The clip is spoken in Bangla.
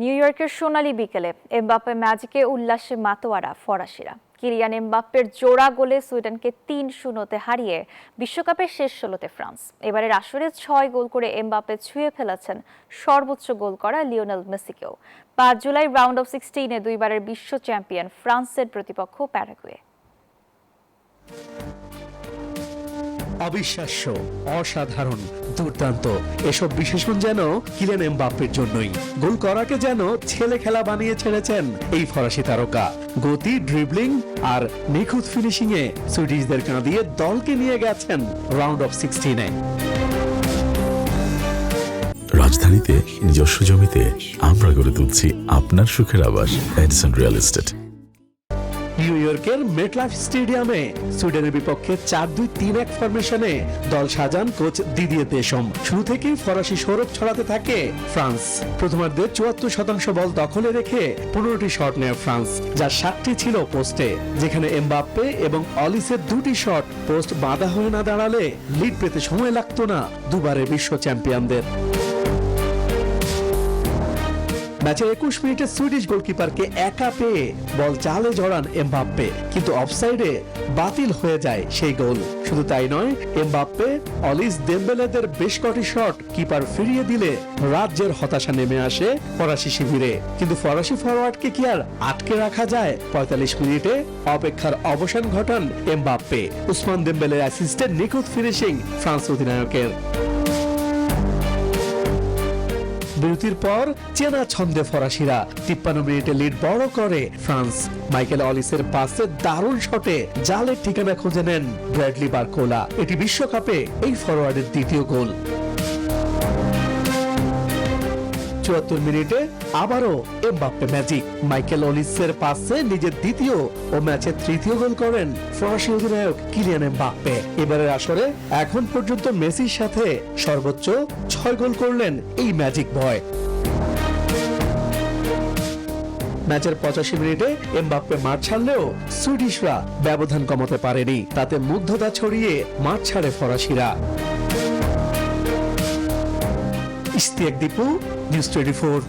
নিউ ইয়র্কের সোনালী বিকেলে এমবাপ্পে ম্যাজিকে উল্লাসে মাতোয়ারা ফরাসিরা। কিলিয়ান এমবাপ্পের জোড়া গোলে সুইডেনকে ৩-০ হারিয়ে বিশ্বকাপের শেষ ১৬তে ফ্রান্স। এবারের আসরে ৬ গোল করে এমবাপ্পে ছুঁয়ে ফেলেছেন সর্বোচ্চ গোল করা লিওনেল মেসিকেও। ৫ জুলাই রাউন্ড অফ 16-এ দুইবারের বিশ্ব চ্যাম্পিয়ন ফ্রান্সের প্রতিপক্ষ প্যারাগুয়ে। অবিশ্বাস্য, অসাধারণ, দুর্দান্ত এসব বিশেষণ যেন কিলিয়ান এমবাপ্পের জন্যই। গোল করাকে যেন ছেলে খেলা বানিয়ে ছেড়েছেন এই ফরাসি তারকা। গতি, ড্রিবলিং আর নিখুঁত ফিনিশিং এ সুইডিশদের কাঁদিয়ে দলকে নিয়ে গেছেন রাউন্ড অফ 16-এ। রাজধানীতে নিজস্ব জমিতে আমরা গড়ে তুলছি আপনার সুখের আবাস এডিসন রিয়েল এস্টেট। নিউ ইয়র্কের মেটলাইফ স্টেডিয়ামে সুইডেনের বিপক্ষে ৪-২-৩-১ ফরমেশনে দল সাজান কোচ দিদিয়ে দেশম। শুরু থেকেই ফরাসি সৌরভ ছড়াতে থাকে ফ্রান্স। প্রথমার্ধে ৭৪% বল দখলে রেখে ১৫টি শট নেয় ফ্রান্স, যার ৭টি ছিল পোস্টে, যেখানে এমবাপ্পে এবং অলিসের ২টি শট পোস্ট বাঁধা হয়ে না দাঁড়ালে লিড পেতে সময় লাগতো না দুবারের বিশ্ব চ্যাম্পিয়নদের। ম্যাচের ২১ মিনিটে সুইডিশ গোলকিপারকে একা পেয়ে বল জালে জড়ান এমবাপ্পে, কিন্তু অফসাইডে বাতিল হয়ে যায় সেই গোল। শুধু তাই নয়, এমবাপ্পে, অলিস, দেমবেলেদের বেশ কটি শট কিপার ফিরিয়ে দিলে রাজ্যের হতাশা নেমে আসে ফরাসি শিবিরে। কিন্তু ফরাসি ফরওয়ার্ডকে কি আর আটকে রাখা যায়? ৪৫ মিনিটে অপেক্ষার অবসান ঘটান এমবাপ্পে। উসমান দেমবেলের অ্যাসিস্টে নিখুঁত ফিনিশিং ফ্রান্স অধিনায়কের। বিরতির পর চেনা ছন্দে ফরাসিরা ৫৩ মিনিটে লিড বড় করে ফ্রান্স। মাইকেল অলিসের পাসে দারুণ শটে জালের ঠিকানা খুঁজে নেন ব্র্যাডলি বারকোলা। এটি বিশ্বকাপে এই ফরওয়ার্ডের দ্বিতীয় গোল। ৭৪ মিনিটে আবারও এমবাপ্পে ম্যাজিক। মাইকেল অলিসের পাসে নিজের দ্বিতীয় ও ম্যাচের তৃতীয় গোল করেন ফরাসি অধিনায়ক কিলিয়ান এমবাপ্পে। এবারের আসরে এখন পর্যন্ত মেসির সাথে সর্বোচ্চ ৬ গোল করলেন এই ম্যাজিক বয়। ম্যাচের ৮৫ মিনিটে এমবাপ্পে মাঠ ছাড়লেও সুইডিশরা ব্যবধান কমাতে পারেনি। তাতে মুগ্ধতা ছড়িয়ে মাঠ ছাড়ে ফরাসিরা। ইশতিয়াক দীপু, নিউজ 24।